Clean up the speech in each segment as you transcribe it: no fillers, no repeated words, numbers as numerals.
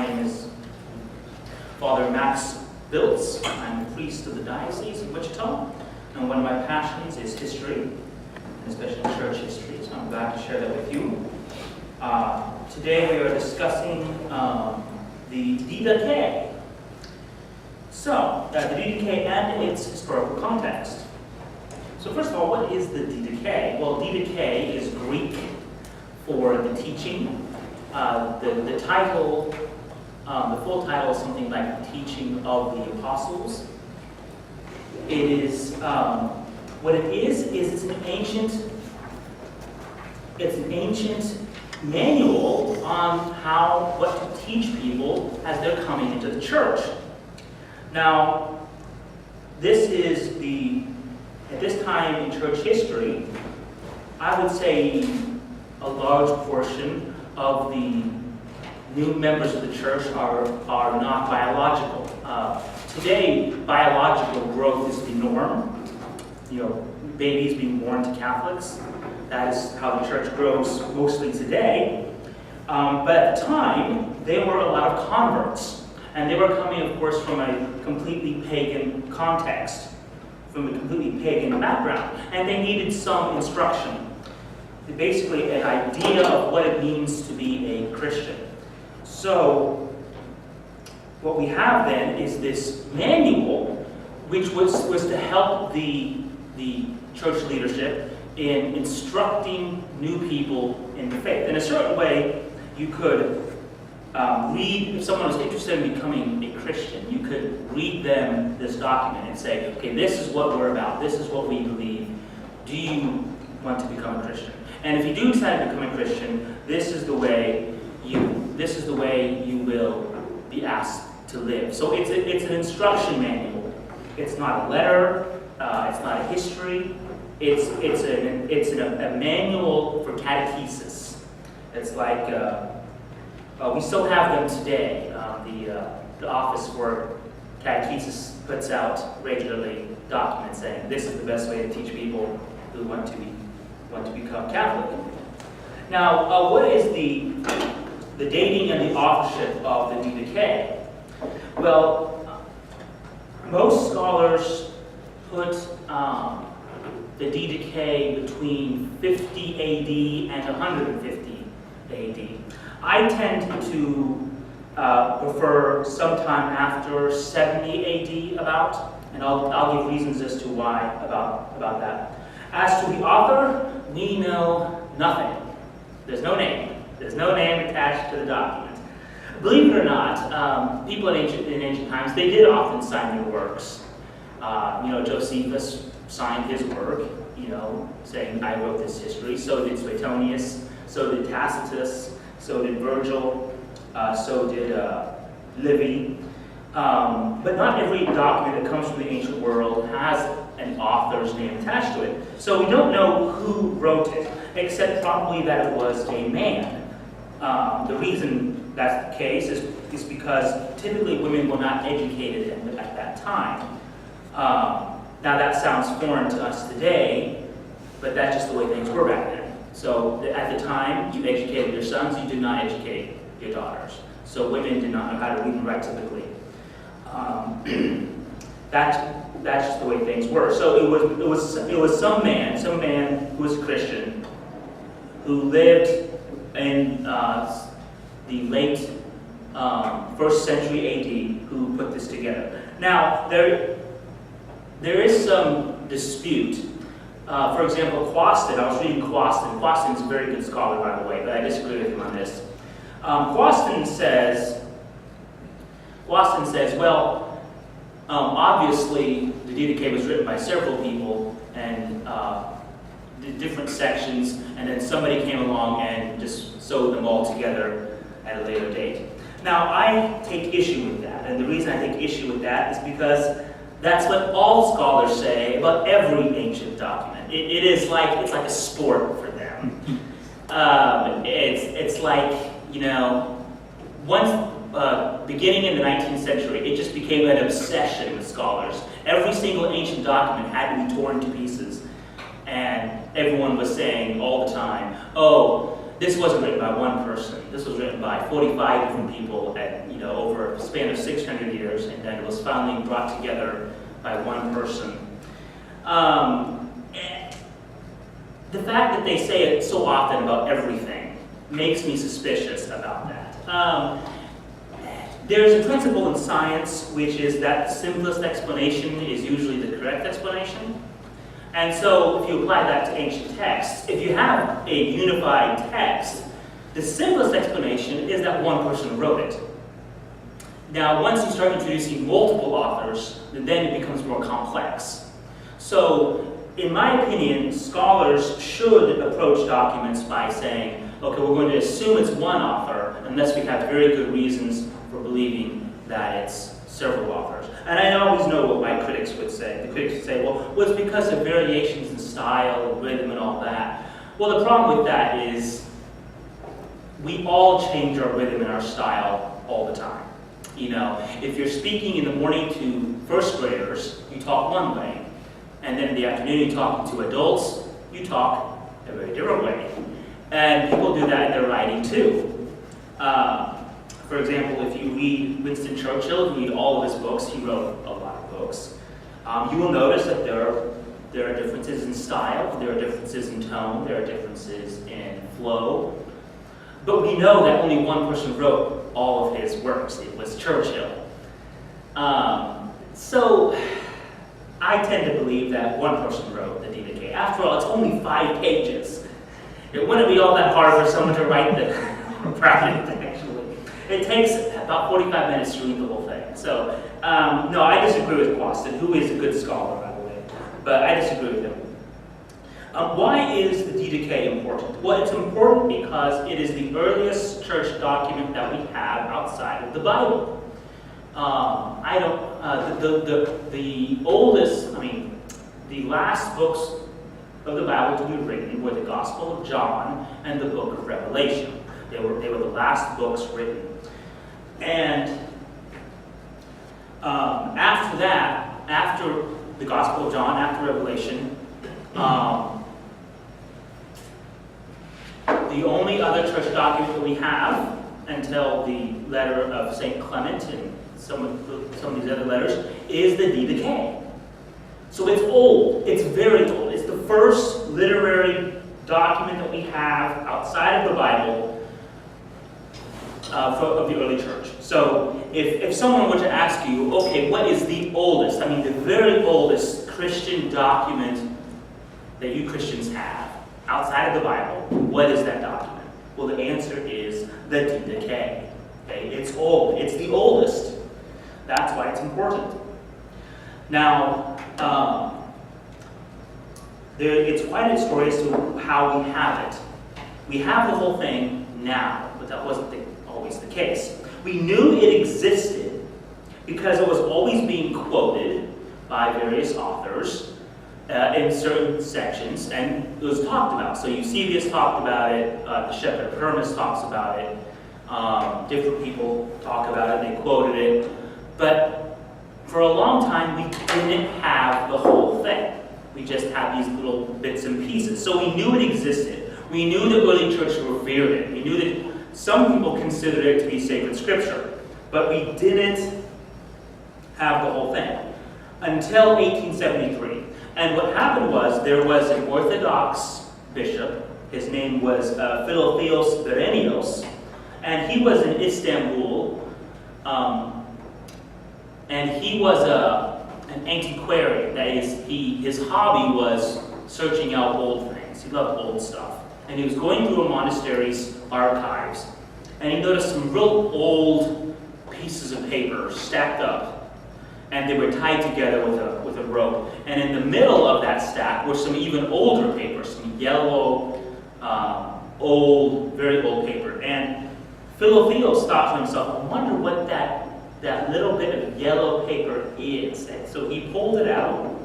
My name is Father Max Biltz. I'm the priest of the Diocese of Wichita, and one of my passions is history, and especially church history, so I'm glad to share that with you. Today we are discussing the DDK. So, the DDK and its historical context. So first of all, what is the DDK? Well, DDK is Greek for the teaching. The title, the full title is something like the teaching of the apostles. It is, what it is it's an ancient manual on what to teach people as they're coming into the church. Now, this is at this time in church history, I would say a large portion of the new members of the church are not biological. Today, biological growth is the norm. Babies being born to Catholics. That is how the church grows mostly today. But at the time, there were a lot of converts. And they were coming, of course, from a completely pagan context, from a completely pagan background. And they needed some instruction. Basically, an idea of what it means to be a Christian. So, what we have then is this manual, which was to help the church leadership in instructing new people in the faith. In a certain way, you could read, if someone was interested in becoming a Christian, you could read them this document and say, okay, this is what we're about, this is what we believe. Do you want to become a Christian? And if you do decide to become a Christian, this is the way you will be asked to live. So it's an instruction manual. It's not a letter. It's not a history. It's a manual for catechesis. It's like we still have them today. The Office for Catechesis puts out regularly documents saying this is the best way to teach people who want to become Catholic. Now, what is the dating and the authorship of the DDK? Well, most scholars put the DDK between 50 AD and 150 AD. I tend to prefer sometime after 70 AD about, and I'll give reasons as to why about that. As to the author, we know nothing. There's no name. There's no name attached to the document. Believe it or not, people in ancient times, they did often sign their works. Josephus signed his work, saying, I wrote this history. So did Suetonius, so did Tacitus, so did Virgil, so did Livy. But not every document that comes from the ancient world has an author's name attached to it. So we don't know who wrote it, except probably that it was a man. The reason that's the case is because typically women were not educated at that time. Now that sounds foreign to us today, but that's just the way things were back then. So at the time, you educated your sons, you did not educate your daughters. So women did not know how to read and write typically. That's just the way things were. So it was some man who was a Christian, who lived in the late 1st century AD, who put this together. Now there is some dispute. For example, Quaston. I was reading Quaston. Quaston is a very good scholar, by the way, but I disagree with him on this. Quaston says, well, obviously the DDK was written by several people and different sections, and then somebody came along and just sewed them all together at a later date. Now, I take issue with that, and the reason I take issue with that is because that's what all scholars say about every ancient document. It's like a sport for them. It's like, once beginning in the 19th century, it just became an obsession with scholars. Every single ancient document had to be torn to pieces, and everyone was saying all the time, "Oh, this wasn't written by one person. This was written by 45 different people at span of 600 years, and then it was finally brought together by one person. The fact that they say it so often about everything makes me suspicious about that. There's a principle in science which is that the simplest explanation is usually the correct explanation. And so if you apply that to ancient texts, if you have a unified text, the simplest explanation is that one person wrote it. Now, once you start introducing multiple authors, then it becomes more complex. So, in my opinion, scholars should approach documents by saying, okay, we're going to assume it's one author unless we have very good reasons for believing that it's several authors. And I always know what my critics would say. The critics would say, well, it's because of variations in style and rhythm and all that. Well, the problem with that is we all change our rhythm and our style all the time. You know, if you're speaking in the morning to first graders, you talk one way. And then in the afternoon, you're talking to adults, you talk a very different way. And people do that in their writing too. For example, if you read Winston Churchill, read all of his books, he wrote a lot of books, you will notice that there are differences in style, there are differences in tone, there are differences in flow. But we know that only one person wrote all of his works. It was Churchill. So I tend to believe that one person wrote the DDK. After all, it's only 5 pages. It wouldn't be all that hard for someone to write the project, actually. It takes about 45 minutes to read the whole thing. So, no, I disagree with Quaston, who is a good scholar, by the way. But I disagree with him. Why is the DDK important? Well, it's important because it is the earliest church document that we have outside of the Bible. The last books of the Bible to be written were the Gospel of John and the Book of Revelation. They were the last books written. And after that, after the Gospel of John, after Revelation, the only other church document that we have until the letter of St. Clement and some of these other letters is the DDK. So it's old. It's very old. It's the first literary document that we have outside of the Bible of the early church. So if someone were to ask you, okay, what is the oldest, the very oldest Christian document that you Christians have outside of the Bible, what is that document? Well, the answer is the DDK. Okay? It's old. It's the oldest. That's why it's important. Now, it's quite a story as to how we have it. We have the whole thing now, but that wasn't always the case. We knew it existed because it was always being quoted by various authors in certain sections, and it was talked about. So Eusebius talked about it, the Shepherd of Hermas talks about it, different people talk about it, they quoted it, but for a long time we didn't have the whole thing. We just had these little bits and pieces. So we knew it existed. We knew the early church revered it. We knew that some people considered it to be sacred scripture, but we didn't have the whole thing until 1873. And what happened was there was an Orthodox bishop. His name was Philotheos Berenios, and he was in Istanbul, and he was an antiquarian. That is, his hobby was searching out old things. He loved old stuff. And he was going through a monastery's archives, and he noticed some real old pieces of paper stacked up, and they were tied together with a rope. And in the middle of that stack were some even older papers, some yellow, very old paper. And Philotheos thought to himself, I wonder what that little bit of yellow paper is. And so he pulled it out,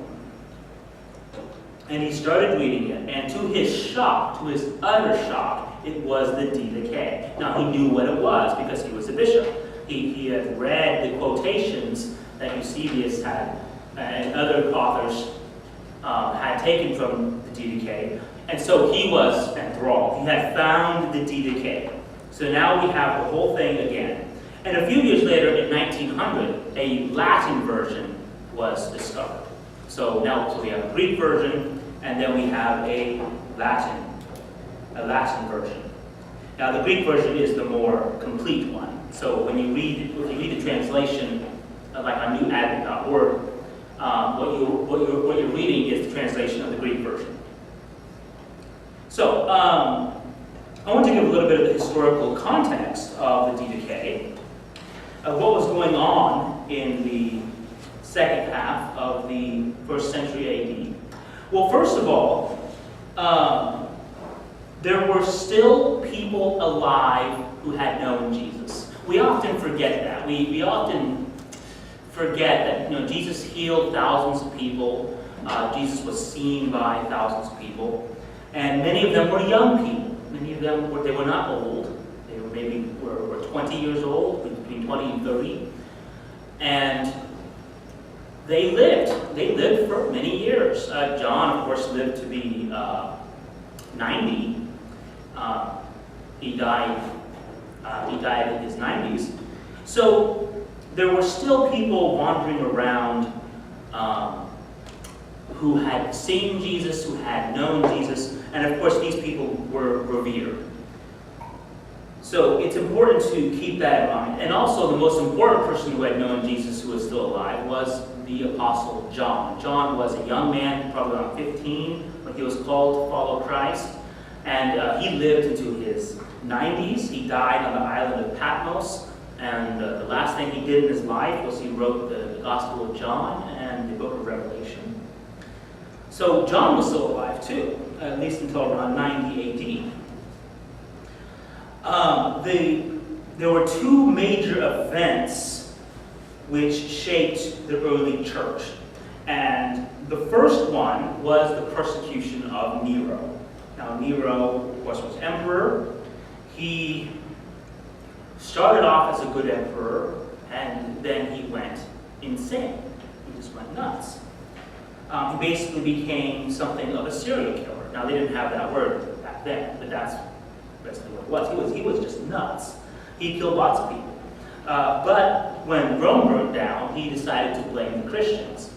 and he started reading it. And to his utter shock, it was the DDK. Now, he knew what it was because he was a bishop. He had read the quotations that Eusebius had and other authors had taken from the DDK. And so he was enthralled. He had found the DDK. So now we have the whole thing again. And a few years later, in 1900, a Latin version was discovered. So we have a Greek version, and then we have a Latin version. Now, the Greek version is the more complete one. So if you read the translation, like on newadvent.org, what you're reading is the translation of the Greek version. So, I want to give a little bit of the historical context of the Didache, of what was going on in the second half of the 1st century A.D. Well, first of all, there were still people alive who had known Jesus. We often forget that. We often forget that Jesus healed thousands of people. Jesus was seen by thousands of people. And many of them were young people. Many of them they were not old. They were maybe 20 years old, between 20 and 30. And they lived. They lived for many years. John, of course, lived to be 90. He died in his 90s. So there were still people wandering around who had seen Jesus, who had known Jesus, and of course these people were revered. So it's important to keep that in mind. And also the most important person who had known Jesus who was still alive was the Apostle John. John was a young man, probably around 15, when he was called to follow Christ. And he lived into his 90s. He died on the island of Patmos. And the last thing he did in his life was he wrote the Gospel of John and the book of Revelation. So John was still alive too, at least until around 90 AD. There were two major events which shaped the early church. And the first one was the persecution of Nero. Now, Nero, of course, was emperor. He started off as a good emperor, and then he went insane. He just went nuts. He basically became something of a serial killer. Now, they didn't have that word back then, but that's basically what it was. He was just nuts. He killed lots of people. But when Rome burnt down, he decided to blame the Christians.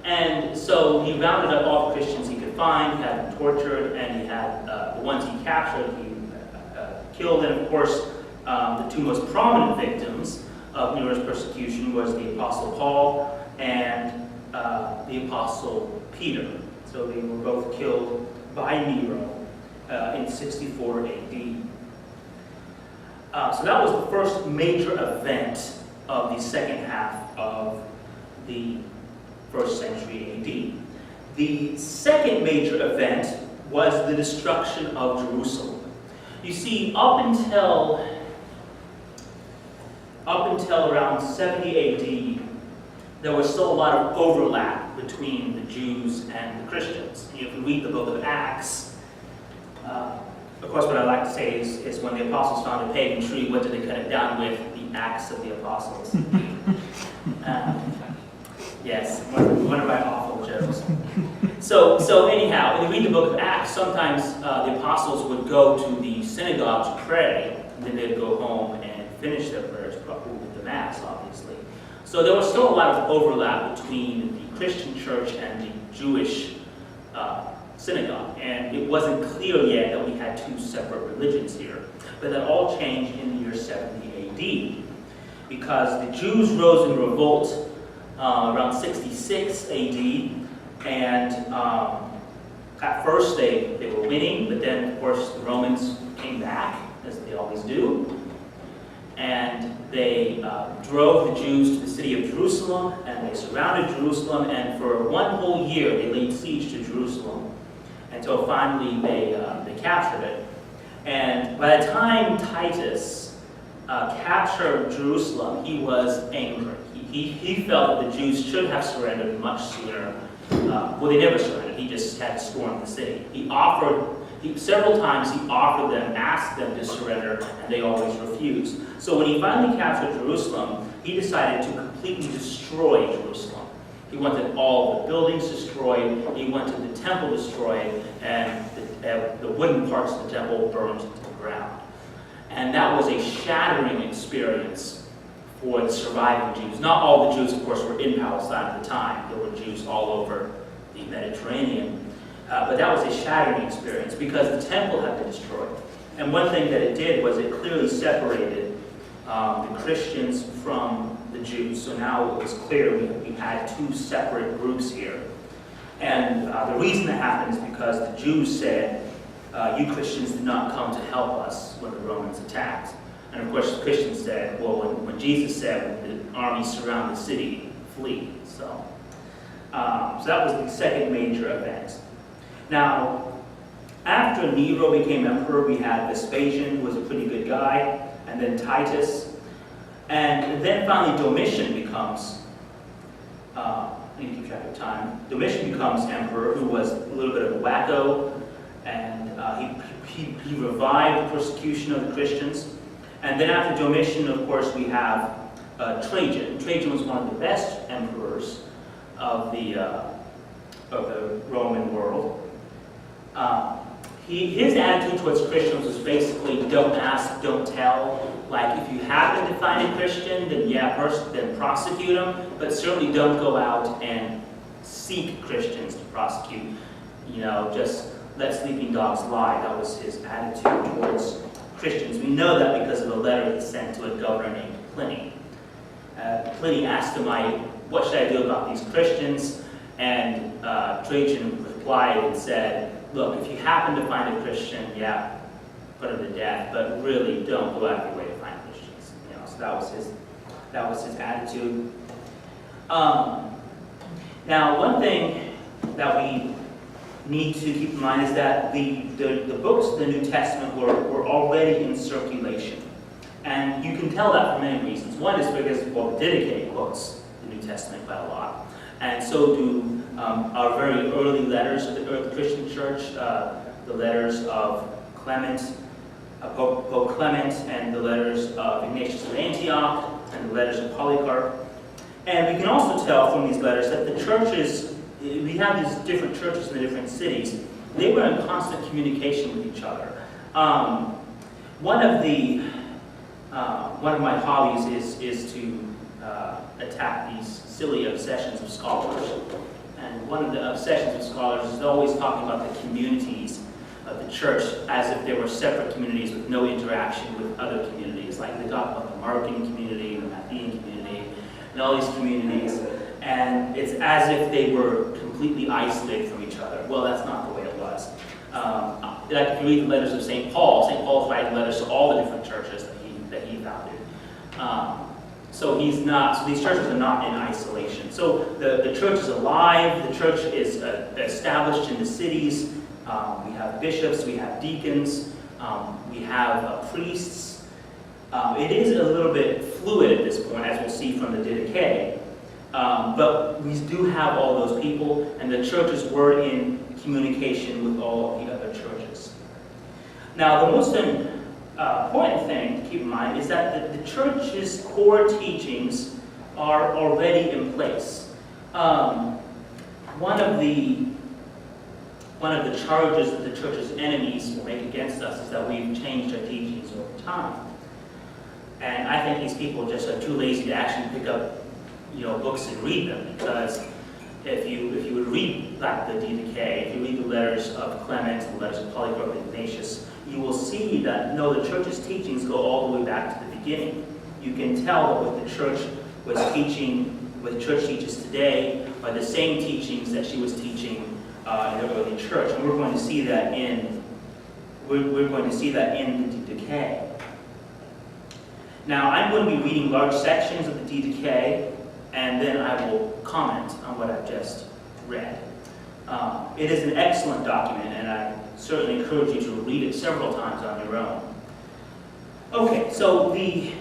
And so he rounded up all the Christians he could find. He had them tortured, and he had the ones he captured, he killed. And of course, the two most prominent victims of Nero's persecution was the Apostle Paul and the Apostle Peter. So they were both killed by Nero in 64 AD. So that was the first major event of the second half of the 1st century AD. The second major event was the destruction of Jerusalem. You see, up until around 70 AD, there was still a lot of overlap between the Jews and the Christians. If you read the book of Acts, of course what I like to say is when the apostles found a pagan tree, what did they cut it down with? The axe of the apostles. Yes, one of my awful jokes. So anyhow, when you read the book of Acts, sometimes the apostles would go to the synagogue to pray, and then they'd go home and finish their prayers, probably with the Mass, obviously. So there was still a lot of overlap between the Christian church and the Jewish synagogue, and it wasn't clear yet that we had two separate religions here. But that all changed in the year 70 AD, because the Jews rose in revolt around 66 AD, and at first they were winning, but then of course the Romans came back, as they always do, and they drove the Jews to the city of Jerusalem, and they surrounded Jerusalem, and for one whole year they laid siege to Jerusalem, until finally they captured it. And by the time Titus captured Jerusalem, he was angry. He felt that the Jews should have surrendered much sooner. Well, they never surrendered. He just had to storm the city. Several times he offered them, asked them to surrender, and they always refused. So when he finally captured Jerusalem, he decided to completely destroy Jerusalem. He wanted all the buildings destroyed, he wanted the temple destroyed, and the wooden parts of the temple burned to the ground. And that was a shattering experience for the surviving Jews. Not all the Jews, of course, were in Palestine at the time. There were Jews all over the Mediterranean. But that was a shattering experience because the temple had been destroyed. And one thing that it did was it clearly separated the Christians from the Jews. So now it was clear we had two separate groups here. And the reason that happened is because the Jews said, you Christians did not come to help us when the Romans attacked. And of course the Christians said, well, when Jesus said, when the armies surround the city, flee. So that was the second major event. Now, after Nero became emperor, we had Vespasian, who was a pretty good guy, and then Titus. And then finally Domitian becomes, I need to keep track of time, Domitian becomes emperor, who was a little bit of a wacko, and he revived the persecution of the Christians. And then after Domitian, of course, we have Trajan. Trajan was one of the best emperors of the Roman world. His attitude towards Christians was basically don't ask, don't tell. Like if you happen to find a Christian, then then prosecute them, but certainly don't go out and seek Christians to prosecute. You know, just let sleeping dogs lie. That was his attitude towards Christians. We know that because of a letter he sent to a governor named Pliny. Pliny asked him, what should I do about these Christians? And Trajan replied and said, look, if you happen to find a Christian, put him to death, but really don't go out of your way to find Christians. You know, so that was his attitude. Now, one thing that we need to keep in mind is that the books of the New Testament were already in circulation. And you can tell that for many reasons. One is because, well, the Didache quotes the New Testament quite a lot. And so do our very early letters of the early Christian church, the letters of Clement, Pope Clement, and the letters of Ignatius of Antioch, and the letters of Polycarp. And we can also tell from these letters that the churches, we have these different churches in the different cities, they were in constant communication with each other. One of my hobbies is to attack these silly obsessions of scholars. And one of the obsessions of scholars is always talking about the communities of the church as if they were separate communities with no interaction with other communities. Like they talk about the Markan community, the Matthean community, and all these communities. And it's as if they were completely isolated from each other. Well, that's not the way it was. Like if you read the letters of St. Paul's writing letters to all the different churches that he founded. So these churches are not in isolation. So the church is alive, the church is established in the cities. We have bishops, we have deacons, we have priests. It is a little bit fluid at this point, as we'll see from the Didache. But we do have all those people, and the churches were in communication with all of the other churches. Now, the most important thing to keep in mind is that the church's core teachings are already in place. One of the charges that the church's enemies will make against us is that we've changed our teachings over time. And I think these people just are too lazy to actually pick up books and read them, because if you would read like the Didache, if you read the letters of Clement, the letters of Polycarp and Ignatius, you will see that the church's teachings go all the way back to the beginning. You can tell that what the church was teaching, what the church teaches today, are the same teachings that she was teaching in the early church, and we're going to see that in the Didache. Now, I'm going to be reading large sections of the Didache, and then I will comment on what I've just read. It is an excellent document, and I certainly encourage you to read it several times on your own. Okay, so the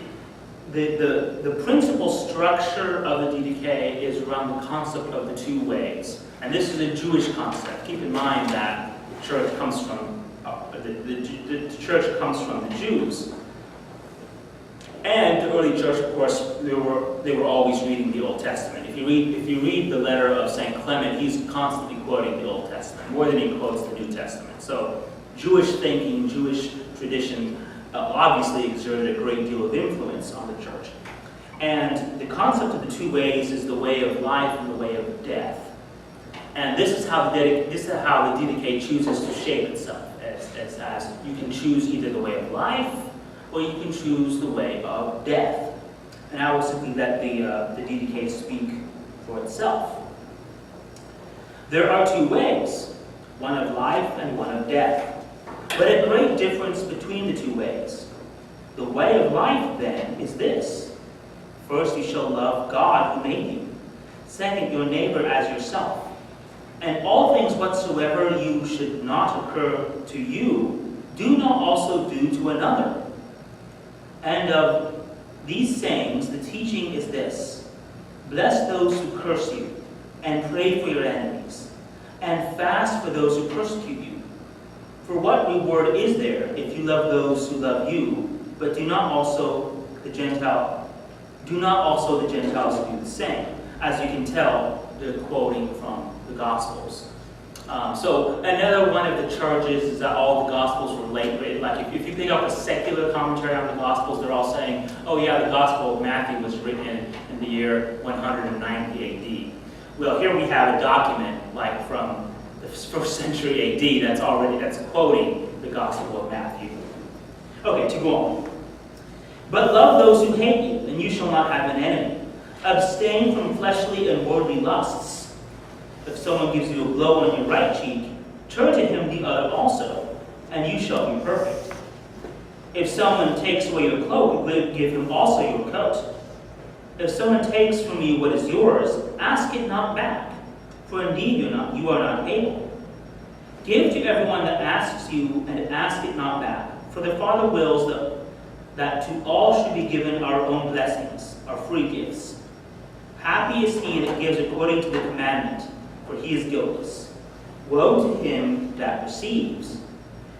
principal structure of the Didache is around the concept of the two ways. And this is a Jewish concept. Keep in mind that the church comes from the church comes from the Jews. And the early church, of course, they were always reading the Old Testament. If you read the letter of St. Clement, he's constantly quoting the Old Testament, more than he quotes the New Testament. So Jewish thinking, Jewish tradition obviously exerted a great deal of influence on the church. And the concept of the two ways is the way of life and the way of death. And this is how the Didache chooses to shape itself, as you can choose either the way of life or you can choose the way of death. And I will simply let the Didache speak for itself. There are two ways, one of life and one of death, but a great difference between the two ways. The way of life, then, is this. First, you shall love God who made you. Second, your neighbor as yourself. And all things whatsoever you should not occur to you, do not also do to another. And of these sayings, the teaching is this. Bless those who curse you, and pray for your enemies, and fast for those who persecute you. For what reward is there if you love those who love you, but do not also the Gentiles do the same? As you can tell, they're quoting from the Gospels. So another one of the charges is that all the Gospels were late written. Like if you pick up a secular commentary on the Gospels, they're all saying, oh yeah, the Gospel of Matthew was written in the year 190 AD. Well, here we have a document like from the 1st century AD that's quoting the Gospel of Matthew. Okay, to go on. But love those who hate you, and you shall not have an enemy. Abstain from fleshly and worldly lusts. If someone gives you a blow on your right cheek, turn to him the other also, and you shall be perfect. If someone takes away your cloak, give him also your coat. If someone takes from you what is yours, ask it not back, for indeed you are not able. Give to everyone that asks you, and ask it not back, for the Father wills that to all should be given our own blessings, our free gifts. Happy is he that gives according to the commandment, for he is guiltless. Woe to him that receives,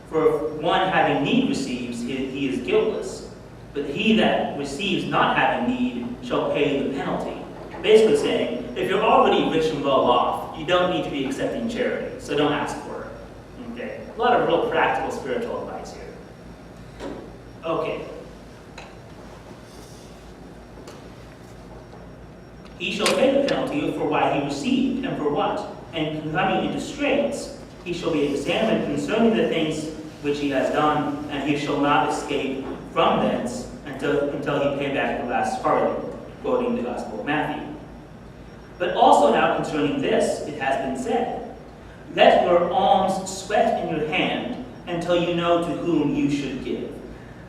for if one having need receives, he is guiltless. But he that receives not having need shall pay the penalty. Basically saying, if you're already rich and well off, you don't need to be accepting charity, so don't ask for it. Okay? A lot of real practical spiritual advice here. Okay. He shall pay the penalty for what he received, and for what? And coming into straits, he shall be examined concerning the things which he has done, and he shall not escape from thence until he pay back the last farthing, quoting the Gospel of Matthew. But also now concerning this, it has been said, let your alms sweat in your hand until you know to whom you should give.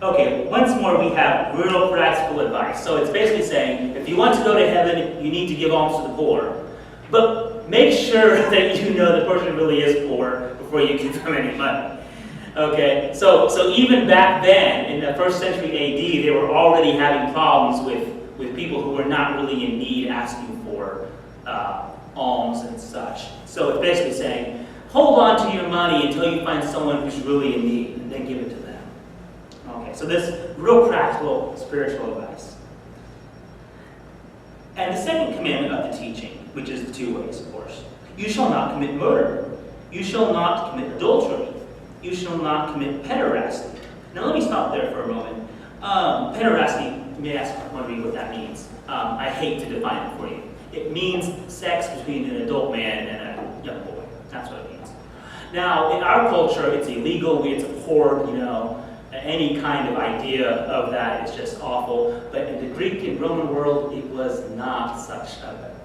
Okay, once more we have real practical advice. So it's basically saying, if you want to go to heaven, you need to give alms to the poor. But make sure that you know the person really is poor before you give them any money. Okay, so even back then, in the 1st century AD, they were already having problems with people who were not really in need asking for alms and such. So it's basically saying, hold on to your money until you find someone who's really in need, and then give it to them. Okay, so this real practical spiritual advice. And the second commandment of the teaching, which is the two ways, of course. You shall not commit murder. You shall not commit adultery. You shall not commit pederasty. Now let me stop there for a moment. Pederasty, you may ask wondering what that means. I hate to define it for you. It means sex between an adult man and a young boy. That's what it means. Now, in our culture, it's illegal. It's abhorred, any kind of idea of that is just awful. But in the Greek and Roman world, it was not such a,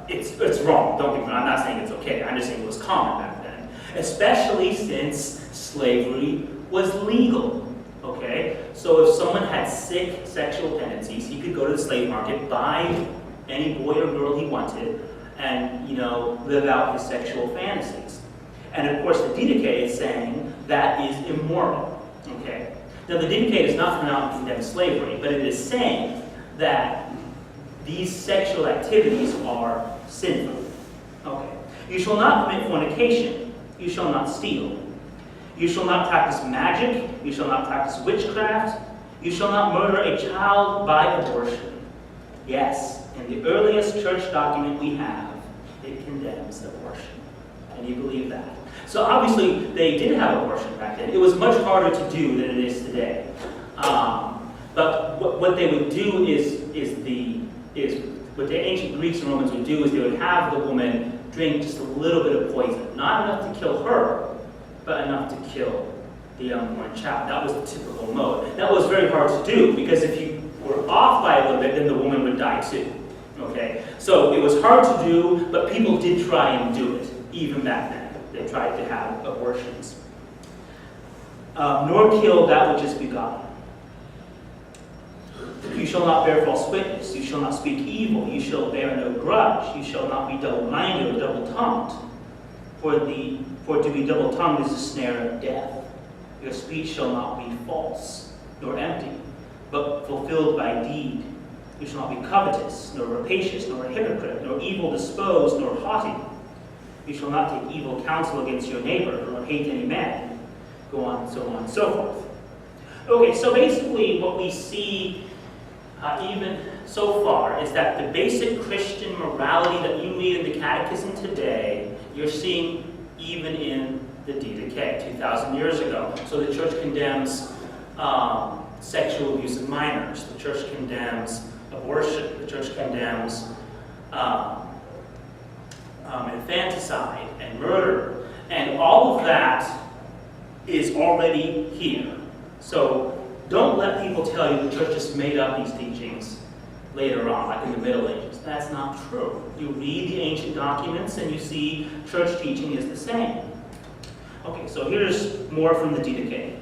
it's wrong. Don't get me wrong. I'm not saying it's okay. I'm just saying it was common back then. Especially since slavery was legal. Okay? So if someone had sick sexual tendencies, he could go to the slave market, buy any boy or girl he wanted, and, live out his sexual fantasies. And of course, the Didache is saying that is immoral. Okay. Now, the Didache is not coming out and condemn slavery, but it is saying that these sexual activities are sinful. Okay. You shall not commit fornication. You shall not steal. You shall not practice magic. You shall not practice witchcraft. You shall not murder a child by abortion. Yes, in the earliest church document we have, it condemns abortion. Can you believe that? So obviously, they did have abortion back then. It was much harder to do than it is today. But what they would do is what the ancient Greeks and Romans would do is they would have the woman drink just a little bit of poison, not enough to kill her, but enough to kill the unborn child. That was the typical mode. That was very hard to do because if you were off by a little bit, then the woman would die too. Okay, so it was hard to do, but people did try and do it even back then. They tried to have abortions. Nor kill that which is begotten. You shall not bear false witness. You shall not speak evil. You shall bear no grudge. You shall not be double-minded or double-tongued. For to be double-tongued is a snare of death. Your speech shall not be false, nor empty, but fulfilled by deed. You shall not be covetous, nor rapacious, nor a hypocrite, nor evil disposed, nor haughty. You shall not take evil counsel against your neighbor, nor hate any man. Go on, so on, and so forth. Okay, so basically what we see even so far is that the basic Christian morality that you read in the Catechism today, you're seeing even in the Didache 2,000 years ago. So the Church condemns sexual abuse of minors. The Church condemns abortion. The Church condemns infanticide and murder. And all of that is already here. So don't let people tell you the Church just made up these teachings later on, like in the Middle Ages. That's not true. You read the ancient documents and you see Church teaching is the same. Okay, so here's more from the Didache.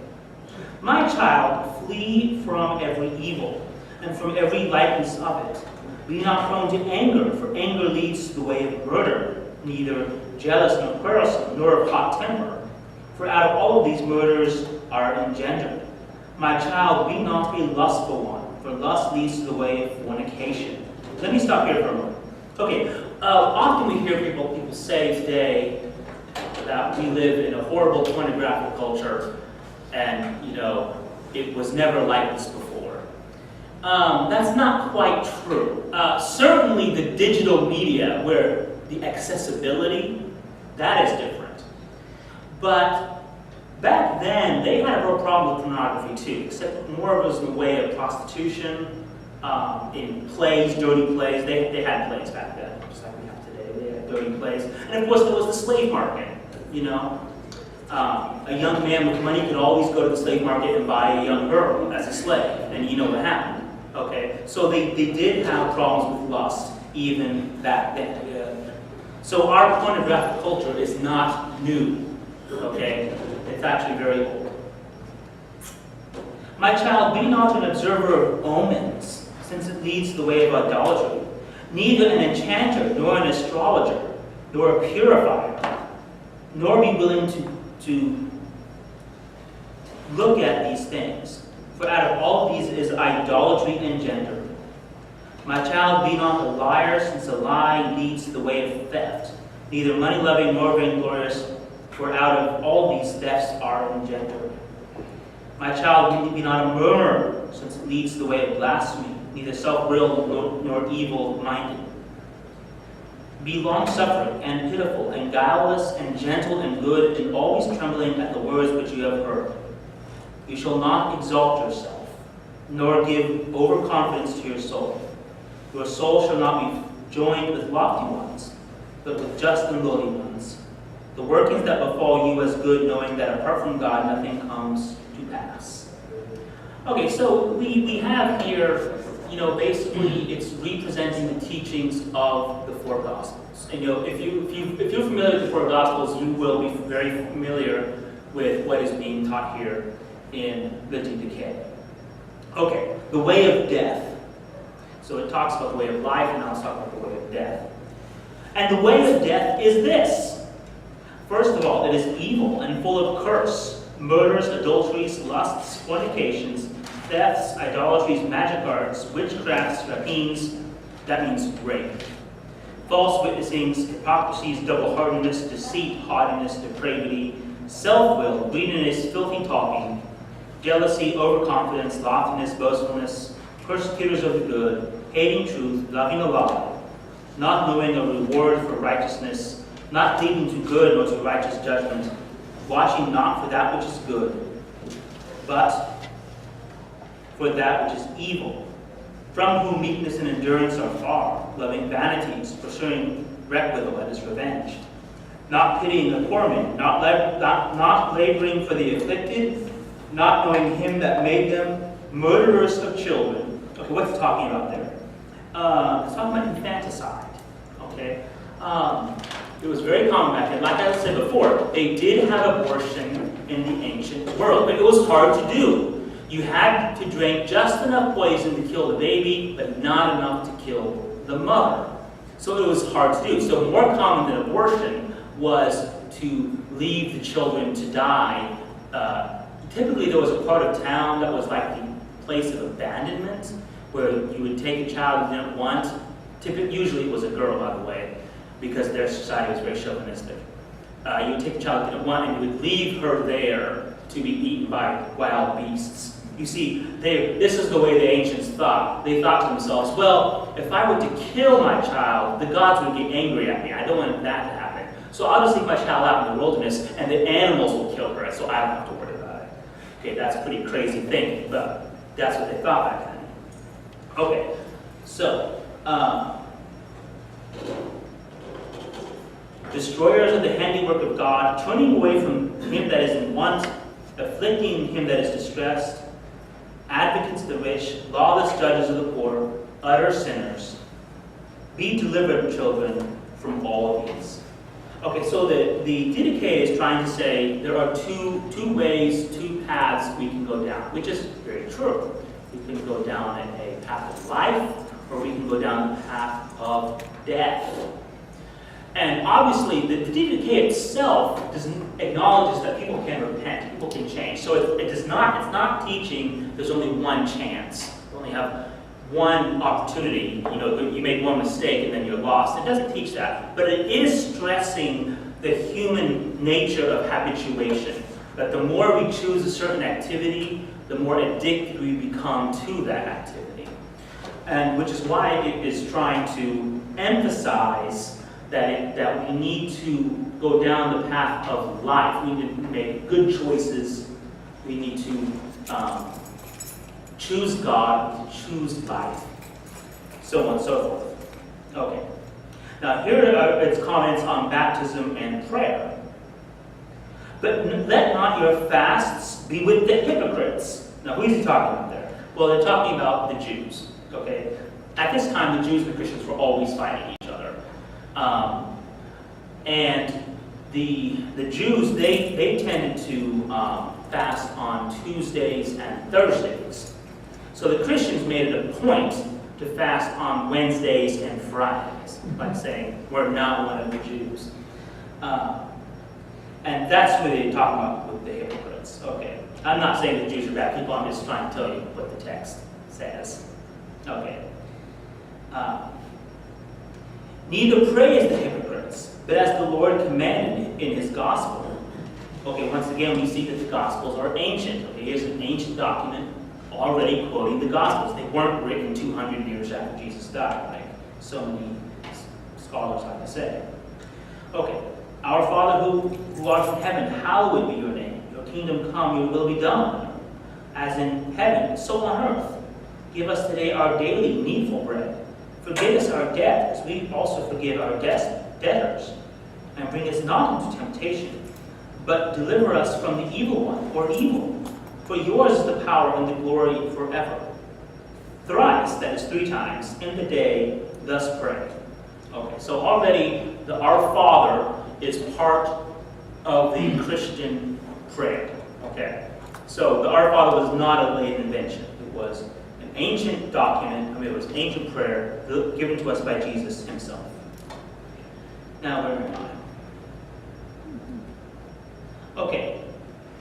My child, flee from every evil and from every likeness of it. Be not prone to anger, for anger leads to the way of murder, neither jealous nor quarrelsome, nor of hot temper. For out of all of these murders are engendered. My child, be not a lustful one, for lust leads to the way of fornication. Let me stop here for a moment. Okay, often we hear people say today that we live in a horrible pornographic culture, and it was never like this before. That's not quite true. Certainly the digital media, where the accessibility, that is different. But back then, they had a real problem with pornography too, except more of it was in the way of prostitution, in plays, dirty plays. They had plays back then, just like we have today. They had dirty plays. And of course, there was the slave market, a young man with money could always go to the slave market and buy a young girl as a slave, and you know what happened. Okay, so they did have problems with lust even back then. So our pornographic culture is not new. Okay, it's actually very old. My child, be not an observer of omens, since it leads to the way of idolatry, neither an enchanter, nor an astrologer, nor a purifier, nor be willing to look at these things. For out of all of these is idolatry engendered. My child, be not a liar, since a lie leads to the way of theft, neither money-loving nor vainglorious, for out of all these thefts are engendered. My child, be not a murmurer, since it leads to the way of blasphemy, neither self-willed nor evil-minded. Be long-suffering and pitiful and guileless and gentle and good, and always trembling at the words which you have heard. You shall not exalt yourself, nor give overconfidence to your soul. Your soul shall not be joined with lofty ones, but with just and lowly ones. The workings that befall you as good, knowing that apart from God nothing comes to pass. Okay, so we have here, basically it's representing the teachings of the four Gospels. And if you're familiar with the four Gospels, you will be very familiar with what is being taught here in the Didache. Okay, the way of death. So it talks about the way of life, and now it's talking about the way of death. And the way of death is this. First of all, it is evil and full of curse, murders, adulteries, lusts, fornications, thefts, idolatries, magic arts, witchcrafts, rapines, that means rape, false witnessings, hypocrisies, double-heartedness, deceit, haughtiness, depravity, self-will, greediness, filthy talking, jealousy, overconfidence, loftiness, boastfulness, persecutors of the good, hating truth, loving a lie, not knowing a reward for righteousness, not cleaving to good nor to righteous judgment, watching not for that which is good, but for that which is evil, from whom meekness and endurance are far, loving vanities, pursuing requite that is revenge, not pitying the poor man, not laboring for the afflicted, not knowing him that made them, murderers of children. Okay, what's it talking about there? It's talking about infanticide. Okay, it was very common back then. Like I said before, they did have abortion in the ancient world, but it was hard to do. You had to drink just enough poison to kill the baby, but not enough to kill the mother. So it was hard to do. So more common than abortion was to leave the children to die. Typically there was a part of town that was like the place of abandonment, where you would take a child you didn't want. Usually it was a girl, by the way, because their society was very chauvinistic. You would take a child you didn't want and you would leave her there to be eaten by wild beasts. You see, this is the way the ancients thought. They thought to themselves, well, if I were to kill my child, the gods would get angry at me. I don't want that to happen. So I'll just leave my child out in the wilderness and the animals will kill her, so I don't have to worry about it. Okay, that's a pretty crazy thinking, but that's what they thought back then. Okay, so, destroyers of the handiwork of God, turning away from him that is in want, afflicting him that is distressed, advocates of the rich, lawless judges of the poor, utter sinners. Be delivered, children, from all of these. Okay, so the Didache is trying to say there are two ways, two paths we can go down, which is very true. We can go down a path of life, or we can go down the path of death. And obviously, the Didache itself acknowledges that people can repent, people can change. So it's not teaching there's only one chance. You only have one opportunity. You make one mistake and then you're lost. It doesn't teach that. But it is stressing the human nature of habituation. That the more we choose a certain activity, the more addicted we become to that activity. And which is why it is trying to emphasize that we need to go down the path of life. We need to make good choices. We need to choose God, to choose life, so on and so forth. Okay. Now here are its comments on baptism and prayer. But let not your fasts be with the hypocrites. Now who is he talking about there? Well, they're talking about the Jews. Okay. At this time, the Jews and the Christians were always fighting each other. And the Jews, they tended to fast on Tuesdays and Thursdays. So the Christians made it a point to fast on Wednesdays and Fridays, like saying, we're not one of the Jews. And that's what they talk about with the hypocrites. Okay. I'm not saying the Jews are bad people, I'm just trying to tell you what the text says. Okay. Neither pray as the hypocrites, but as the Lord commanded in his gospel. Okay, once again, we see that the gospels are ancient. Okay, here's an ancient document already quoting the gospels. They weren't written 200 years after Jesus died, like so many scholars like to say. Okay, our Father who art in heaven, hallowed be your name. Your kingdom come, your will be done, as in heaven, so on earth. Give us today our daily needful bread. Forgive us our debt, as we also forgive our debtors. And bring us not into temptation, but deliver us from the evil one, or evil. For yours is the power and the glory forever. Thrice, that is 3 times, in the day, thus pray. Okay, so already the Our Father is part of the Christian prayer. Okay, so the Our Father was not a late invention. It was an ancient document. It was ancient prayer given to us by Jesus himself. Now, where am I? Okay.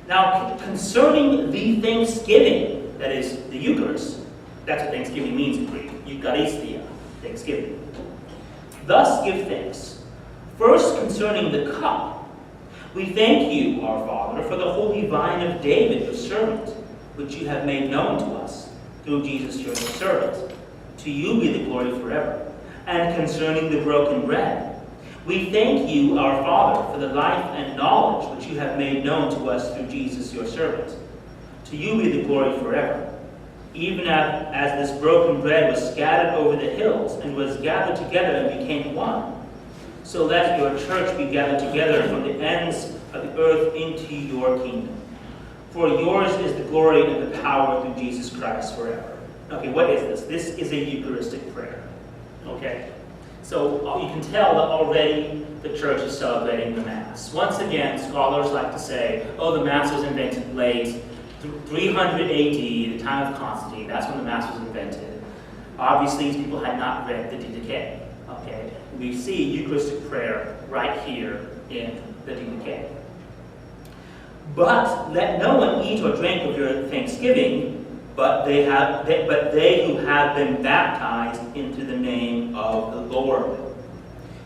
Now, concerning the Thanksgiving, that is the Eucharist, that's what Thanksgiving means in Greek. Eucharistia, Thanksgiving. Thus give thanks. First, concerning the cup, we thank you, our Father, for the holy vine of David, your servant, which you have made known to us through Jesus, your servant. To you be the glory forever. And concerning the broken bread, we thank you, our Father, for the life and knowledge which you have made known to us through Jesus, your servant. To you be the glory forever. even as this broken bread was scattered over the hills and was gathered together and became one. So let your church be gathered together from the ends of the earth into your kingdom. For yours is the glory and the power through Jesus Christ forever. Okay, what is this? This is a Eucharistic prayer. Okay? So you can tell that already the church is celebrating the Mass. Once again, scholars like to say, oh, the Mass was invented late, 300 AD, the time of Constantine. That's when the Mass was invented. Obviously, these people had not read the Didache. Okay? We see Eucharistic prayer right here in the Didache. But let no one eat or drink of your thanksgiving, but they who have been baptized into the name of the Lord.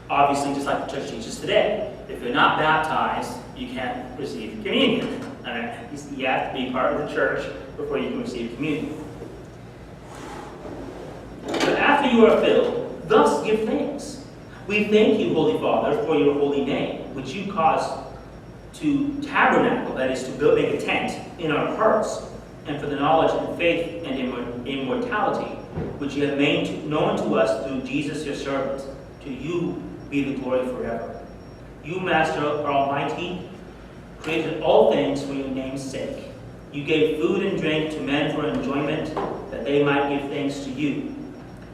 Obviously, just like the church teaches today, if you're not baptized, you can't receive communion. All right? You have to be part of the church before you can receive communion. But after you are filled, thus give thanks. We thank you, Holy Father, for your holy name, which you caused to tabernacle, that is, to make a tent in our hearts, and for the knowledge and faith and immortality, which you have made known to us through Jesus your servant. To you be the glory forever. You, Master Almighty, created all things for your name's sake. You gave food and drink to men for enjoyment, that they might give thanks to you.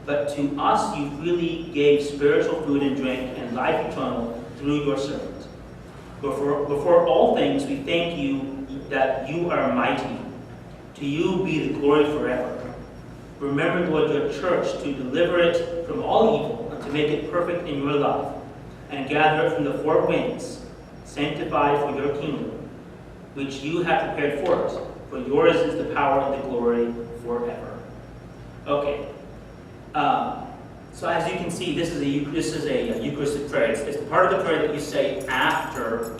But to us you freely gave spiritual food and drink and life eternal through your servant. Before all things we thank you that you are mighty. To you be the glory forever. Remember, Lord, your church to deliver it from all evil and to make it perfect in your love, and gather it from the four winds, sanctified for your kingdom, which you have prepared for us. For yours is the power and the glory forever. Okay. So as you can see, this is a Eucharistic prayer. It's part of the prayer that you say after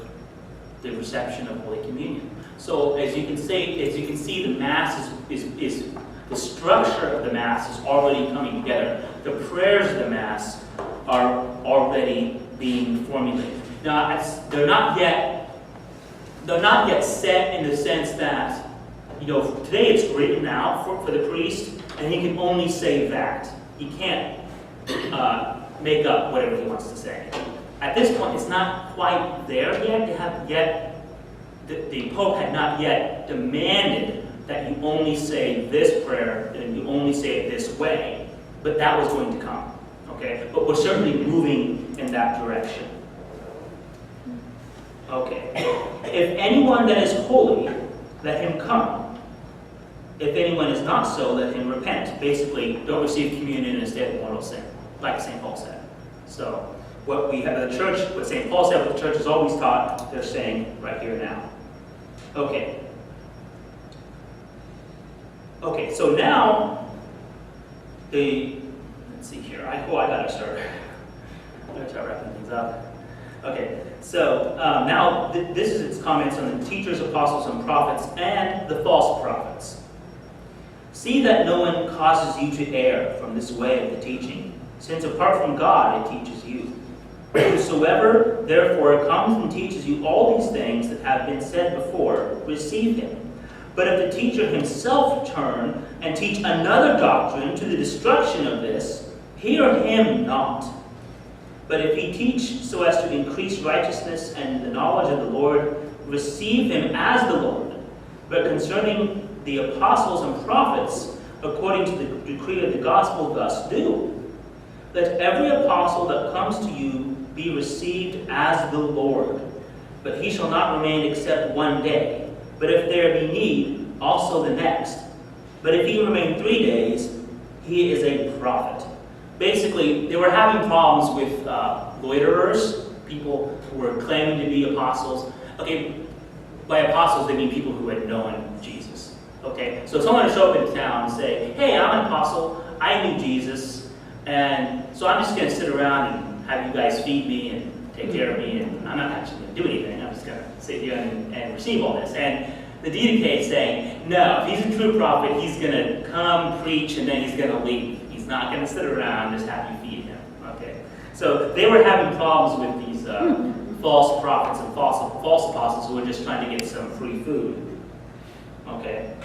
the reception of Holy Communion. So as you can see, the Mass is the structure of the Mass is already coming together. The prayers of the Mass are already being formulated. Now, they're not yet set in the sense that, today it's written out for the priest, and he can only say that. He can't make up whatever he wants to say. At this point, it's not quite there yet. The Pope had not yet demanded that you only say this prayer and you only say it this way, but that was going to come. Okay, but we're certainly moving in that direction. Okay, if anyone that is holy, let him come. If anyone is not so, let him repent. Basically, don't receive communion in a state of mortal sin, like St. Paul said. So, what we have the church, what St. Paul said, what the church has always taught, they're saying right here now. Okay. Okay, so now, let's see here. I gotta start wrapping things up. Okay, so now this is its comments on the teachers, apostles, and prophets, and the false prophets. See that no one causes you to err from this way of the teaching, since apart from God it teaches you. Whosoever therefore comes and teaches you all these things that have been said before, receive him. But if the teacher himself turn and teach another doctrine to the destruction of this, hear him not. But if he teach so as to increase righteousness and the knowledge of the Lord, receive him as the Lord. But concerning the apostles and prophets, according to the decree of the gospel, thus do. Let every apostle that comes to you be received as the Lord. But he shall not remain except one day. But if there be need, also the next. But if he remain 3 days, he is a prophet. Basically, they were having problems with loiterers, people who were claiming to be apostles. Okay, by apostles they mean people who had known Jesus. Okay, so someone would show up in town and say, hey, I'm an apostle, I knew Jesus, and so I'm just going to sit around and have you guys feed me and take care of me, and I'm not actually going to do anything. I'm just going to sit here and receive all this. And the Didache is saying, no, if he's a true prophet, he's going to come, preach, and then he's going to leave. He's not going to sit around and just have you feed him. Okay, so they were having problems with these false prophets and false apostles who were just trying to get some free food. Okay,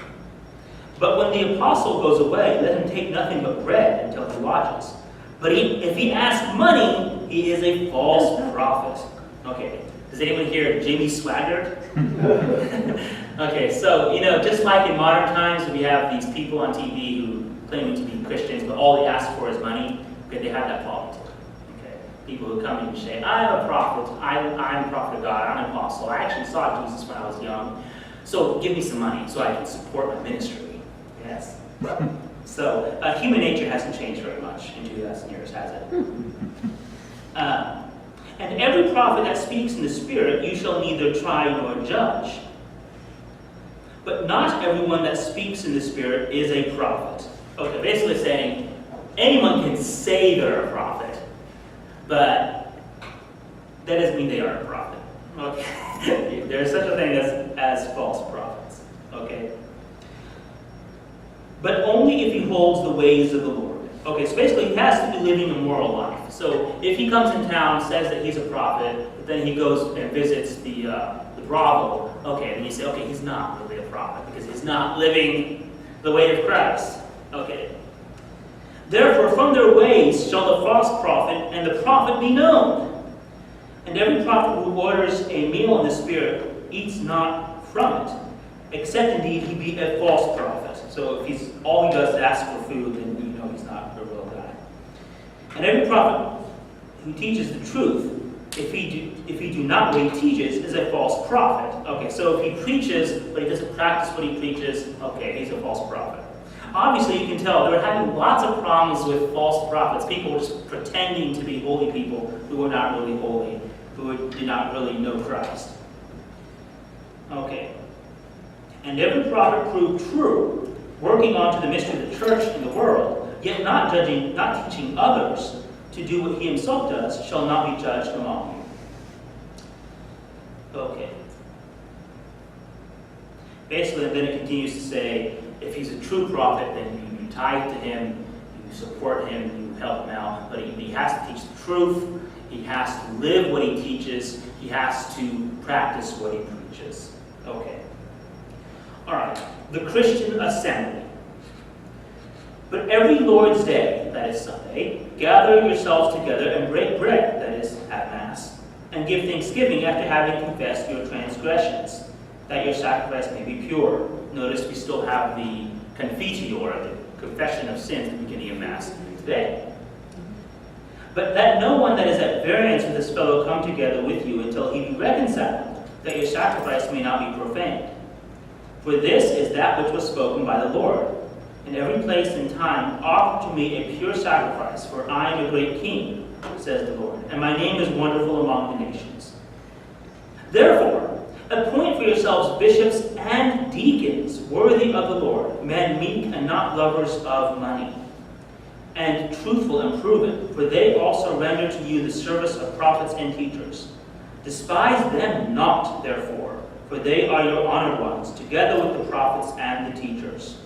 But when the apostle goes away, let him take nothing but bread until he lodges. But if he asks money, he is a false prophet. Okay, does anyone here Jimmy Swaggart? Okay, so, just like in modern times, we have these people on TV who claim to be Christians, but all they ask for is money. Okay, they have that problem too. Okay, people who come in and say, I'm a prophet, I'm a prophet of God, I'm an apostle. I actually saw Jesus when I was young, so give me some money so I can support my ministry. Yes. So, human nature hasn't changed very much in 2,000 years, has it? And every prophet that speaks in the Spirit you shall neither try nor judge. But not everyone that speaks in the Spirit is a prophet. Okay, basically saying anyone can say they're a prophet, but that doesn't mean they are a prophet. Okay, there's such a thing as false prophets. Okay, but only if he holds the ways of the Lord. Okay, so basically he has to be living a moral life. So if he comes in town, says that he's a prophet, but then he goes and visits the brothel, okay, then you say, okay, he's not really a prophet because he's not living the way of Christ. Okay. Therefore, from their ways shall the false prophet and the prophet be known. And every prophet who orders a meal in the Spirit eats not from it, except indeed he be a false prophet. So if all he does is ask for food, then he's not a real guy. And every prophet who teaches the truth, if he do not what he teaches, is a false prophet. Okay, so if he preaches, but he doesn't practice what he preaches, okay, he's a false prophet. Obviously, you can tell they were having lots of problems with false prophets. People were just pretending to be holy people who were not really holy, who did not really know Christ. Okay. And every prophet proved true, working on to the mystery of the church in the world, yet not teaching others to do what he himself does, shall not be judged among you. Okay. Basically, then it continues to say, if he's a true prophet, then you tithe to him, you support him, you help him out. But he has to teach the truth. He has to live what he teaches. He has to practice what he preaches. Okay. All right. The Christian assembly. But every Lord's Day, that is Sunday, gather yourselves together and break bread, that is, at Mass, and give thanksgiving after having confessed your transgressions, that your sacrifice may be pure. Notice we still have the confiteor, the confession of sins, at the beginning of Mass today. But let no one that is at variance with his fellow come together with you until he be reconciled, that your sacrifice may not be profaned. For this is that which was spoken by the Lord. In every place and time offer to me a pure sacrifice, for I am a great king, says the Lord, and my name is wonderful among the nations. Therefore, appoint for yourselves bishops and deacons worthy of the Lord, men meek and not lovers of money, and truthful and proven, for they also render to you the service of prophets and teachers. Despise them not, therefore, for they are your honored ones, together with the prophets and the teachers.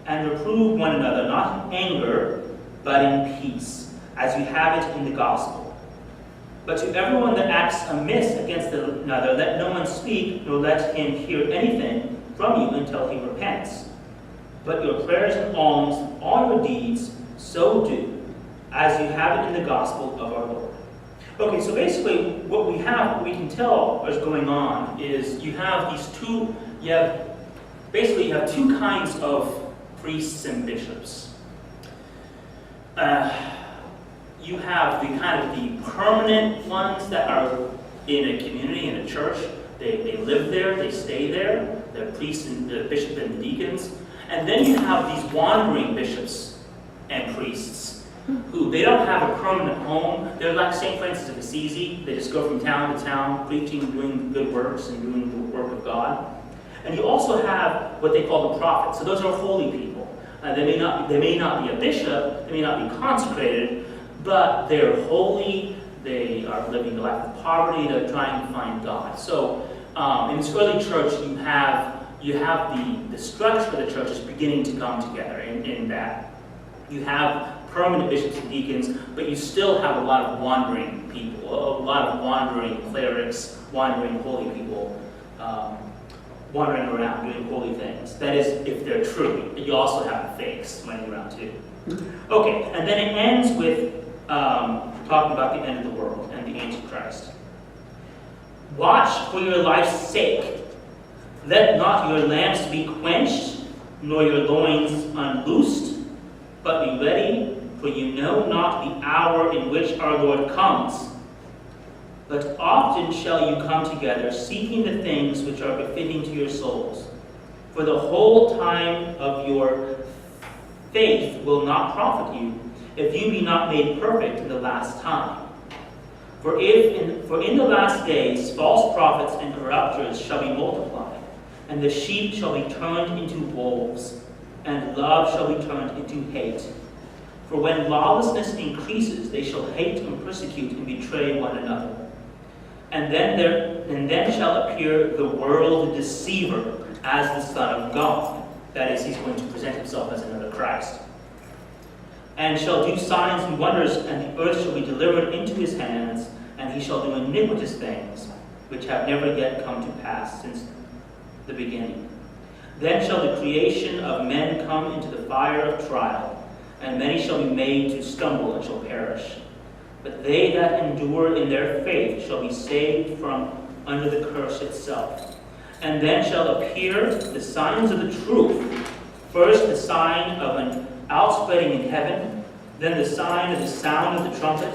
And reprove one another, not in anger, but in peace, as you have it in the gospel. But to everyone that acts amiss against another, let no one speak, nor let him hear anything from you until he repents. But your prayers and alms, all your deeds, so do, as you have it in the gospel of our Lord. Okay, so basically what we can tell is going on is you have two kinds of priests and bishops. You have the permanent ones that are in a community, in a church. They live there, they stay there, the priests and the bishop and the deacons. And then you have these wandering bishops and priests who they don't have a permanent home. They're like St. Francis of Assisi. They just go from town to town, preaching, doing good works, and doing the work of God. And you also have what they call the prophets. So those are holy people. They may not be a bishop, they may not be consecrated, but they're holy, they are living a life of poverty, they're trying to find God. So in this early church, you have the structure of the church is beginning to come together in that you have permanent bishops and deacons, but you still have a lot of wandering people, a lot of wandering clerics, wandering holy people wandering around doing holy things. That is, if they're true. But you also have the fakes running around too. Okay, and then it ends with talking about the end of the world and the Antichrist. Watch for your life's sake. Let not your lamps be quenched, nor your loins unloosed, but be ready, for you know not the hour in which our Lord comes. But often shall you come together, seeking the things which are befitting to your souls. For the whole time of your faith will not profit you, if you be not made perfect in the last time. For in the last days false prophets and corrupters shall be multiplied, and the sheep shall be turned into wolves, and love shall be turned into hate. For when lawlessness increases, they shall hate and persecute and betray one another. And then shall appear the world deceiver as the Son of God. That is, he's going to present himself as another Christ. And shall do signs and wonders, and the earth shall be delivered into his hands, and he shall do iniquitous things, which have never yet come to pass since the beginning. Then shall the creation of men come into the fire of trial, and many shall be made to stumble and shall perish. But they that endure in their faith shall be saved from under the curse itself. And then shall appear the signs of the truth. First, the sign of an outspreading in heaven, then the sign of the sound of the trumpet,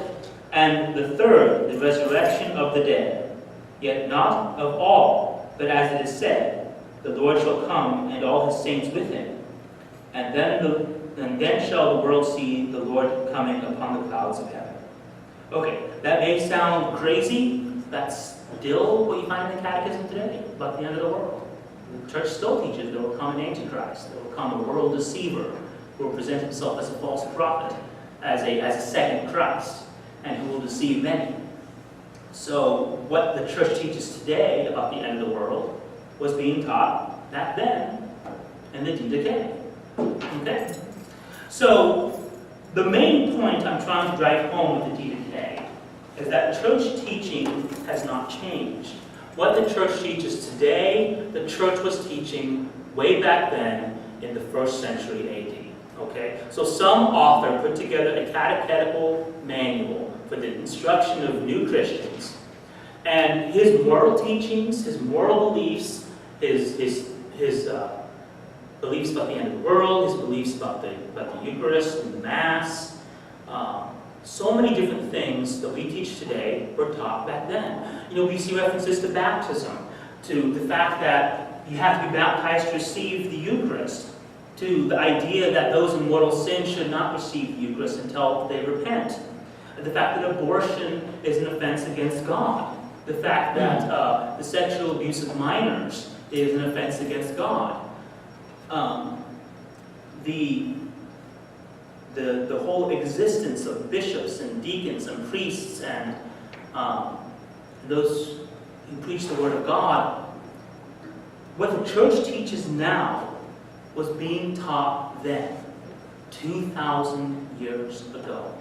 and the third, the resurrection of the dead. Yet not of all, but as it is said, the Lord shall come, and all his saints with him. And then shall the world see the Lord coming upon the clouds of heaven. Okay, that may sound crazy. That's still what you find in the Catechism today about the end of the world. The church still teaches there will come an Antichrist, there will come a world deceiver who will present himself as a false prophet, as a second Christ, and who will deceive many. So what the church teaches today about the end of the world was being taught back then in the Didache. Okay? So the main point I'm trying to drive home with the Didache is that church teaching has not changed. What the church teaches today, the church was teaching way back then in the 1st century AD. Okay? So some author put together a catechetical manual for the instruction of new Christians. And his moral teachings, his moral beliefs, his beliefs about the end of the world, his beliefs about the Eucharist and the Mass, so many different things that we teach today were taught back then. You know, we see references to baptism, to the fact that you have to be baptized to receive the Eucharist, to the idea that those in mortal sin should not receive the Eucharist until they repent, the fact that abortion is an offense against God, the fact that the sexual abuse of minors is an offense against God. The whole existence of bishops and deacons and priests and those who preach the Word of God, what the church teaches now was being taught then, 2,000 years ago.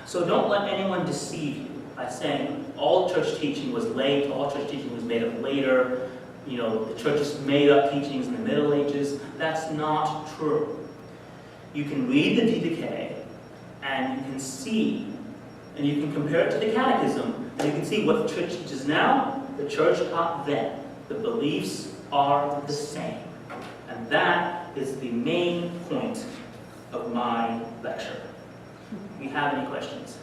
So don't let anyone deceive you by saying all church teaching was late, all church teaching was made up later, you know, the church just made up teachings in the Middle Ages. That's not true. You can read the Didache, and you can see, and you can compare it to the Catechism, and you can see what the church teaches now, the church taught then. The beliefs are the same. And that is the main point of my lecture. Do you have any questions?